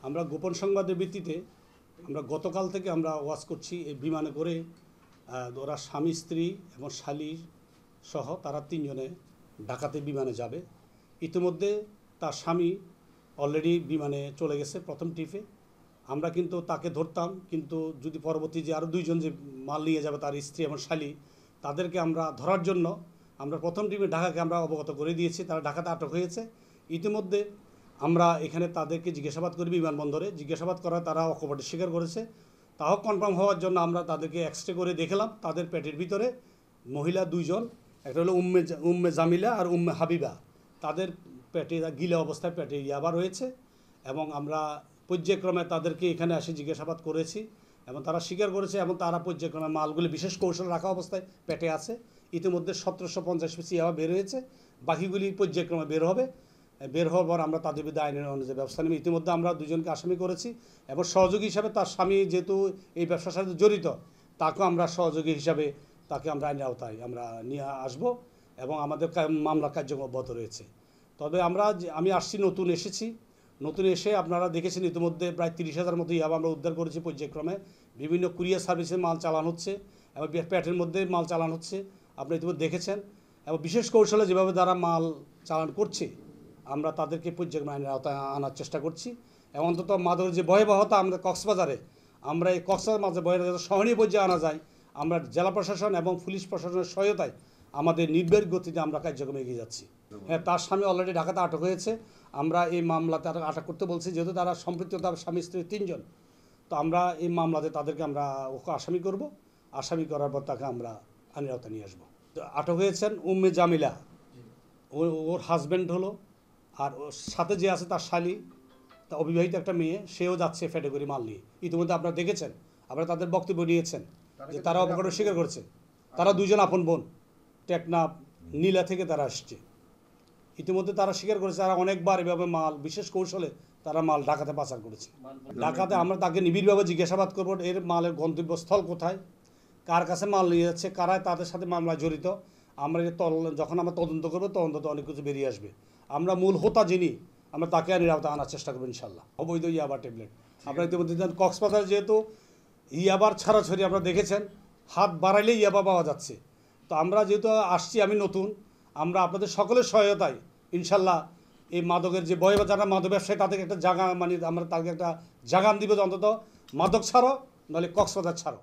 আমরা গোপন সংবাদের ভিত্তিতে আমরা গতকাল থেকে আমরা ওয়াচ করছি এই বিমানে করে ওরা স্বামী স্ত্রী এবং শালীর সহ তারা তিনজনে ঢাকাতে বিমানে যাবে। ইতিমধ্যে তার স্বামী অলরেডি বিমানে চলে গেছে প্রথম ট্রিপে। আমরা কিন্তু তাকে ধরতাম, কিন্তু যদি পরবর্তী যে আরও দুইজন যে মাল নিয়ে যাবে তার স্ত্রী এবং শালী, তাদেরকে আমরা ধরার জন্য আমরা প্রথম টিমে ঢাকাকে আমরা অবগত করে দিয়েছি। তারা ঢাকাতে আটক হয়েছে। ইতিমধ্যে আমরা এখানে তাদেরকে জিজ্ঞাসাবাদ করি বিমানবন্দরে। জিজ্ঞাসাবাদ করা তারা অকপটে স্বীকার করেছে। তাও কনফার্ম হওয়ার জন্য আমরা তাদেরকে এক্সরে করে দেখলাম। তাদের পেটের ভিতরে মহিলা দুইজন, একটা হলো উম্মে জামিলা আর উম্মে হাবিবা, তাদের পেটে গিলা অবস্থায় পেটে ইয়াবা রয়েছে। এবং আমরা পর্যায়ক্রমে তাদেরকে এখানে এসে জিজ্ঞাসাবাদ করেছি এবং তারা স্বীকার করেছে এবং তারা পর্যায়ক্রমে মালগুলি বিশেষ কৌশল রাখা অবস্থায় পেটে আছে। ইতিমধ্যে 1750 পিস ইয়াবা বের হয়েছে, বাকিগুলি পর্যায়ক্রমে বের হবে। বের হওয়ার পর আমরা তাদের বিরুদ্ধে আইনের অনুযায়ী ব্যবস্থা নেব। ইতিমধ্যে আমরা দুজনকে আসামি করেছি এবং সহযোগী হিসাবে তার স্বামী যেহেতু এই ব্যবসার সাথে জড়িত, তাকেও আমরা সহযোগী হিসাবে তাকে আমরা আইনের আওতায় আমরা নিয়ে আসব এবং আমাদের মামলা কার্যক্রম অব্যাহত রয়েছে। তবে আমি আসছি, নতুন এসে আপনারা দেখেছেন ইতিমধ্যে প্রায় 30,000 মতো ইয়াবা আমরা উদ্ধার করেছি। পর্যায়ক্রমে বিভিন্ন কুরিয়ার সার্ভিসে মাল চালানো হচ্ছে এবং পেটের মধ্যে মাল চালানো হচ্ছে, আপনারা ইতিমধ্যে দেখেছেন। এবং বিশেষ কৌশলে যেভাবে তারা মাল চালান করছে, আমরা তাদেরকে পর্যায়ক্রমে আইনের আওতায় আনার চেষ্টা করছি। এবং অন্তত মাদকের যে ভয়াবহতা আমাদের কক্সবাজারে, আমরা এই কক্সবাজার মাঝে ভয়াবহতা সহনীয় পর্যায়ে আনা যায়, আমরা জেলা প্রশাসন এবং পুলিশ প্রশাসনের সহায়তায় আমাদের নির্ভের গতিতে আমরা কার্যক্রমে এগিয়ে যাচ্ছি। হ্যাঁ, তার স্বামী অলরেডি ঢাকাতে আটক হয়েছে। আমরা এই মামলাতে আটক করতে বলছি, যেহেতু তারা সম্পৃক্ত, তার স্বামী স্ত্রী 3 জন। তো আমরা এই মামলাতে তাদেরকে আমরা ওকে আসামি করব। আসামি করার পর তাকে আমরা আইনের আওতায় নিয়ে আসবো। তো আটক হয়েছেন উম্মে জামিলা, ওর হাজব্যান্ড হলো, আর ওর সাথে যে আছে তার শালী, তা অবিবাহিত একটা মেয়ে, সেও যাচ্ছে ফেটে করে মাল নিয়ে। ইতিমধ্যে আপনারা দেখেছেন, আপনারা তাদের বক্তব্য নিয়েছেন যে তারা অপকর্ম স্বীকার করেছে। তারা দুজন আপন বোন, টেকনাফ নীলা থেকে তারা আসছে। ইতিমধ্যে তারা স্বীকার করেছে তারা অনেকবার এভাবে মাল বিশেষ কৌশলে তারা মাল ঢাকাতে পাচার করেছে। ঢাকাতে আমরা তাকে নিবিড়ভাবে জিজ্ঞাসাবাদ করবো, এর মালের গন্তব্যস্থল কোথায়, কার কাছে মাল নিয়ে যাচ্ছে, কারা তাদের সাথে মামলায় জড়িত। আমরা যখন আমরা তদন্ত করবো, তদন্ততে অনেক কিছু বেরিয়ে আসবে। আমরা মূল হোতা যিনি, আমরা তাকে আইনের আওতায় আনার চেষ্টা করবো ইনশাল্লাহ। অবৈধ ইয়াবা ট্যাবলেট আপনারা ইতিমধ্যে কক্সবাজার যেহেতু ইয়াবার ছাড়াছড়ি আপনারা দেখেছেন, হাত বাড়াইলেই ইয়াবা পাওয়া যাচ্ছে। তো আমরা যেহেতু আসছি, আমি নতুন, আমরা আপনাদের সকলের সহায়তায় ইনশাল্লাহ এই মাদকের যে যারা মাদক ব্যবসায়ী, তাদেরকে একটা জায়গা, মানে আমরা তাদেরকে একটা জাগান দিব যে অন্তত মাদক ছাড়ো, নাহলে কক্সবাজার ছাড়ো।